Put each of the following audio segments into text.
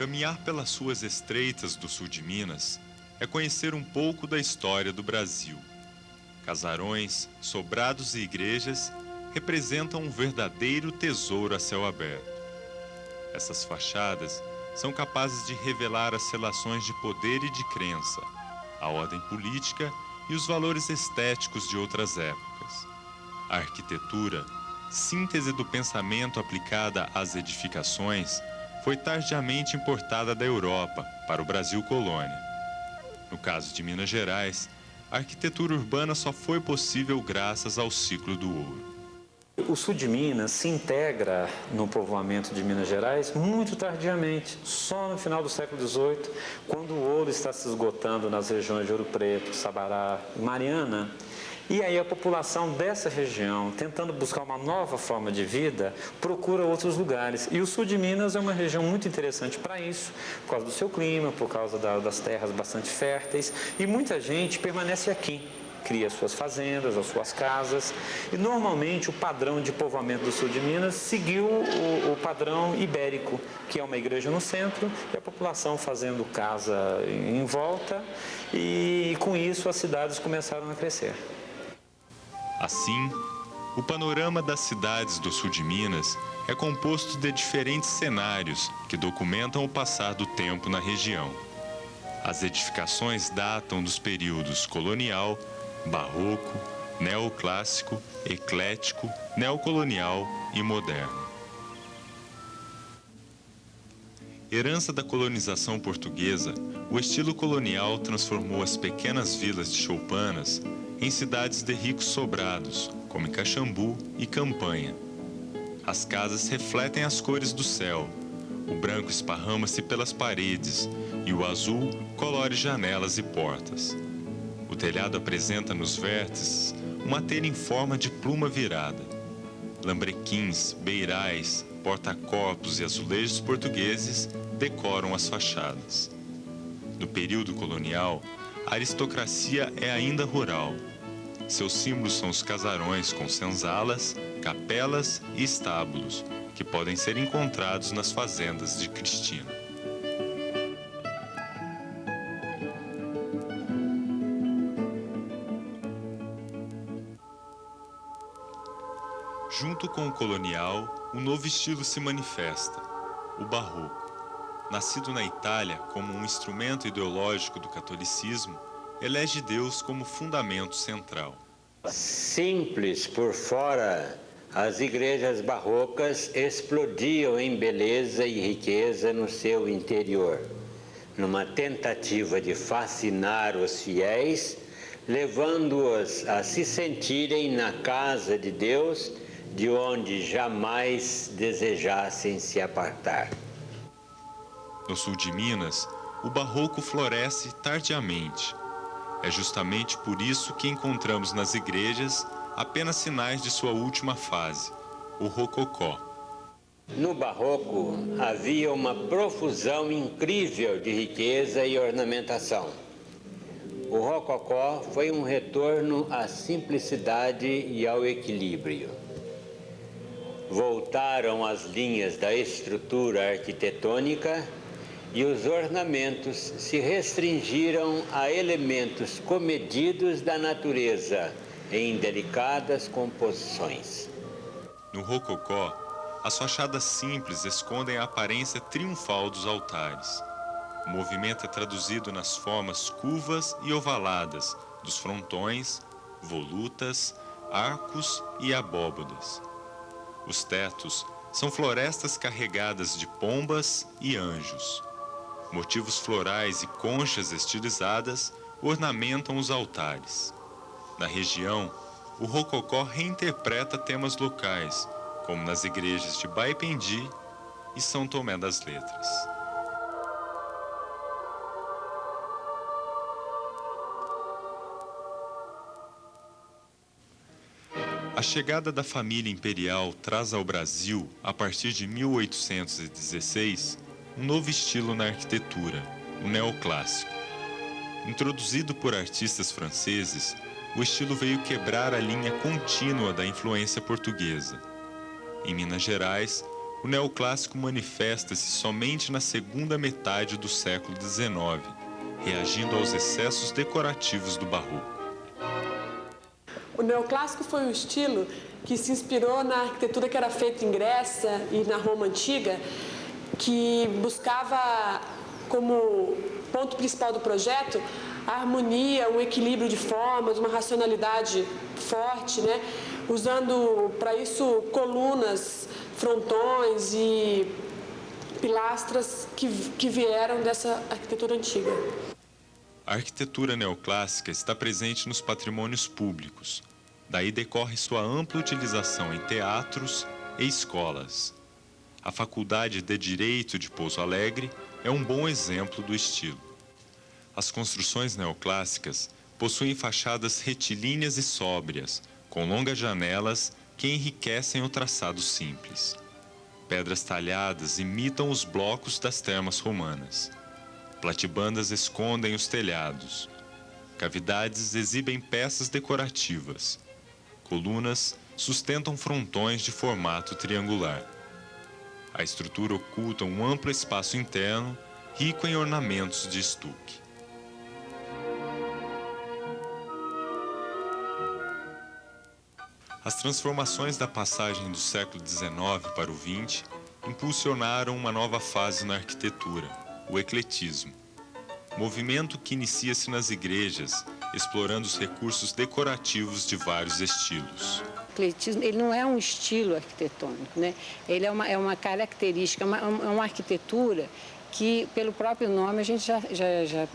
Caminhar pelas ruas estreitas do sul de Minas é conhecer um pouco da história do Brasil. Casarões, sobrados e igrejas representam um verdadeiro tesouro a céu aberto. Essas fachadas são capazes de revelar as relações de poder e de crença, a ordem política e os valores estéticos de outras épocas. A arquitetura, síntese do pensamento aplicada às edificações, foi tardiamente importada da Europa para o Brasil colônia. No caso de Minas Gerais, a arquitetura urbana só foi possível graças ao ciclo do ouro. O sul de Minas se integra no povoamento de Minas Gerais muito tardiamente, só no final do século XVIII, quando o ouro está se esgotando nas regiões de Ouro Preto, Sabará e Mariana. E aí a população dessa região, tentando buscar uma nova forma de vida, procura outros lugares. E o sul de Minas é uma região muito interessante para isso, por causa do seu clima, por causa das terras bastante férteis. E muita gente permanece aqui, cria suas fazendas, as suas casas. E normalmente o padrão de povoamento do sul de Minas seguiu o padrão ibérico, que é uma igreja no centro e a população fazendo casa em volta. E com isso as cidades começaram a crescer. Assim, o panorama das cidades do sul de Minas é composto de diferentes cenários que documentam o passar do tempo na região. As edificações datam dos períodos colonial, barroco, neoclássico, eclético, neocolonial e moderno. Herança da colonização portuguesa, o estilo colonial transformou as pequenas vilas de choupanas em cidades de ricos sobrados, como em Caxambu e Campanha. As casas refletem as cores do céu, o branco esparrama-se pelas paredes e o azul colore janelas e portas. O telhado apresenta nos vértices uma telha em forma de pluma virada. Lambrequins, beirais, porta-copos e azulejos portugueses decoram as fachadas. No período colonial, a aristocracia é ainda rural. Seus símbolos são os casarões com senzalas, capelas e estábulos, que podem ser encontrados nas fazendas de Cristina. Junto com o colonial, um novo estilo se manifesta, o barroco. Nascido na Itália como um instrumento ideológico do catolicismo, elege Deus como fundamento central. Simples por fora, as igrejas barrocas explodiam em beleza e riqueza no seu interior, numa tentativa de fascinar os fiéis, levando-os a se sentirem na casa de Deus, de onde jamais desejassem se apartar. No sul de Minas, o barroco floresce tardiamente. É justamente por isso que encontramos nas igrejas apenas sinais de sua última fase, o rococó. No barroco havia uma profusão incrível de riqueza e ornamentação. O rococó foi um retorno à simplicidade e ao equilíbrio. Voltaram as linhas da estrutura arquitetônica e os ornamentos se restringiram a elementos comedidos da natureza em delicadas composições. No rococó, as fachadas simples escondem a aparência triunfal dos altares. O movimento é traduzido nas formas curvas e ovaladas dos frontões, volutas, arcos e abóbadas. Os tetos são florestas carregadas de pombas e anjos. Motivos florais e conchas estilizadas ornamentam os altares. Na região, o rococó reinterpreta temas locais, como nas igrejas de Baipendi e São Tomé das Letras. A chegada da família imperial traz ao Brasil, a partir de 1816, um novo estilo na arquitetura, o neoclássico. Introduzido por artistas franceses, o estilo veio quebrar a linha contínua da influência portuguesa. Em Minas Gerais, o neoclássico manifesta-se somente na segunda metade do século XIX, reagindo aos excessos decorativos do barroco. O neoclássico foi um estilo que se inspirou na arquitetura que era feita em Grécia e na Roma Antiga, que buscava como ponto principal do projeto a harmonia, um equilíbrio de formas, uma racionalidade forte, né? Usando para isso colunas, frontões e pilastras que vieram dessa arquitetura antiga. A arquitetura neoclássica está presente nos patrimônios públicos. Daí decorre sua ampla utilização em teatros e escolas. A Faculdade de Direito de Pouso Alegre é um bom exemplo do estilo. As construções neoclássicas possuem fachadas retilíneas e sóbrias, com longas janelas que enriquecem o traçado simples. Pedras talhadas imitam os blocos das termas romanas. Platibandas escondem os telhados. Cavidades exibem peças decorativas. Colunas sustentam frontões de formato triangular. A estrutura oculta um amplo espaço interno, rico em ornamentos de estuque. As transformações da passagem do século XIX para o XX impulsionaram uma nova fase na arquitetura, o ecletismo. Movimento que inicia-se nas igrejas, explorando os recursos decorativos de vários estilos. O ecletismo, ele não é um estilo arquitetônico, né? Ele é uma característica, é uma arquitetura que, pelo próprio nome, a gente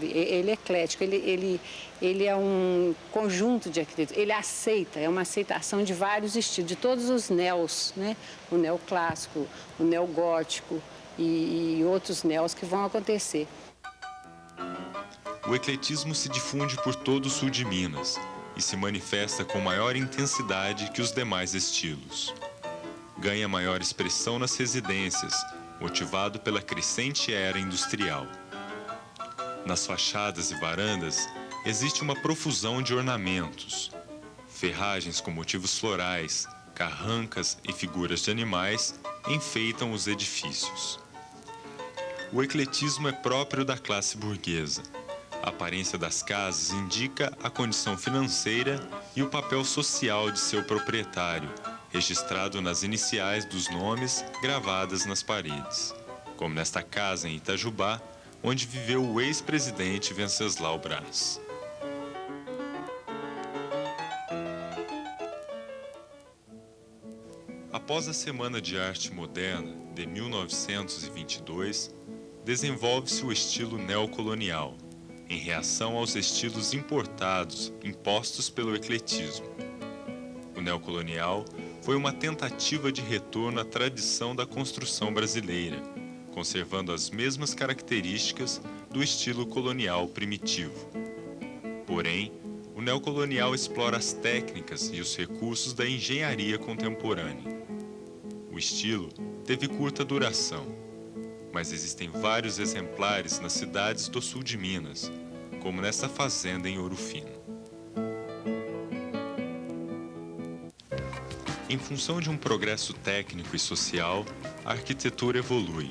ele é eclético, ele é um conjunto de arquitetura, ele aceita, é uma aceitação de vários estilos, de todos os neos, né? O neoclássico, o neogótico e outros neos que vão acontecer. O ecletismo se difunde por todo o sul de Minas e se manifesta com maior intensidade que os demais estilos. Ganha maior expressão nas residências, motivado pela crescente era industrial. Nas fachadas e varandas, existe uma profusão de ornamentos. Ferragens com motivos florais, carrancas e figuras de animais enfeitam os edifícios. O ecletismo é próprio da classe burguesa. A aparência das casas indica a condição financeira e o papel social de seu proprietário, registrado nas iniciais dos nomes gravadas nas paredes, como nesta casa em Itajubá, onde viveu o ex-presidente Venceslau Braz. Após a Semana de Arte Moderna de 1922, desenvolve-se o estilo neocolonial, em reação aos estilos importados impostos pelo ecletismo. O neocolonial foi uma tentativa de retorno à tradição da construção brasileira, conservando as mesmas características do estilo colonial primitivo. Porém, o neocolonial explora as técnicas e os recursos da engenharia contemporânea. O estilo teve curta duração, mas existem vários exemplares nas cidades do sul de Minas, como nesta fazenda em Ouro Fino. Em função de um progresso técnico e social, a arquitetura evolui.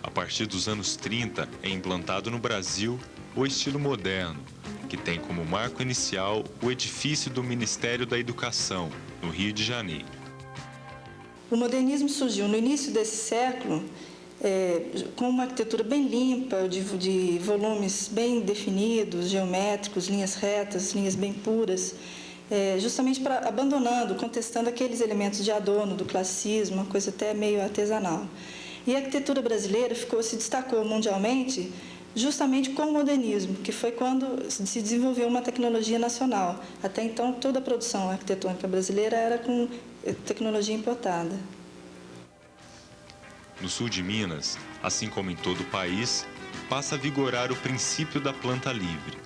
A partir dos anos 30 é implantado no Brasil o estilo moderno, que tem como marco inicial o edifício do Ministério da Educação, no Rio de Janeiro. O modernismo surgiu no início desse século com uma arquitetura bem limpa, de volumes bem definidos, geométricos, linhas retas, linhas bem puras, justamente abandonando, contestando aqueles elementos de adorno do classicismo, uma coisa até meio artesanal. E a arquitetura brasileira se destacou mundialmente justamente com o modernismo, que foi quando se desenvolveu uma tecnologia nacional. Até então, toda a produção arquitetônica brasileira era com tecnologia importada. No sul de Minas, assim como em todo o país, passa a vigorar o princípio da planta livre.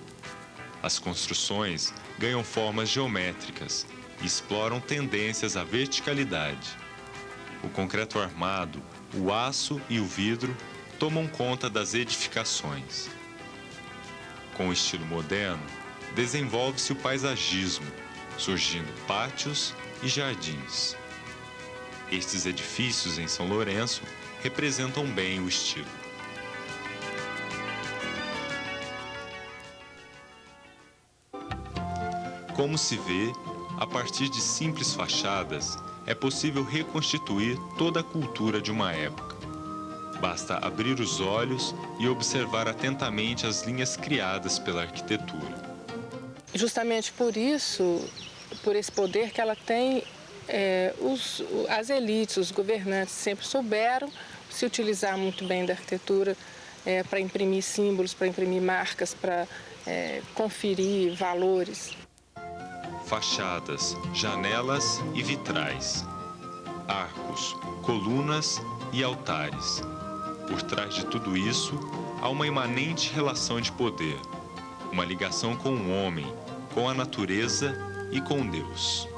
As construções ganham formas geométricas e exploram tendências à verticalidade. O concreto armado, o aço e o vidro tomam conta das edificações. Com o estilo moderno, desenvolve-se o paisagismo, surgindo pátios e jardins. Estes edifícios em São Lourenço representam bem o estilo. Como se vê, a partir de simples fachadas, é possível reconstituir toda a cultura de uma época. Basta abrir os olhos e observar atentamente as linhas criadas pela arquitetura. Justamente por isso, por esse poder que ela tem, as elites, os governantes sempre souberam se utilizar muito bem da arquitetura para imprimir símbolos, para imprimir marcas, para conferir valores. Fachadas, janelas e vitrais, arcos, colunas e altares. Por trás de tudo isso, há uma imanente relação de poder, uma ligação com o homem, com a natureza e com Deus.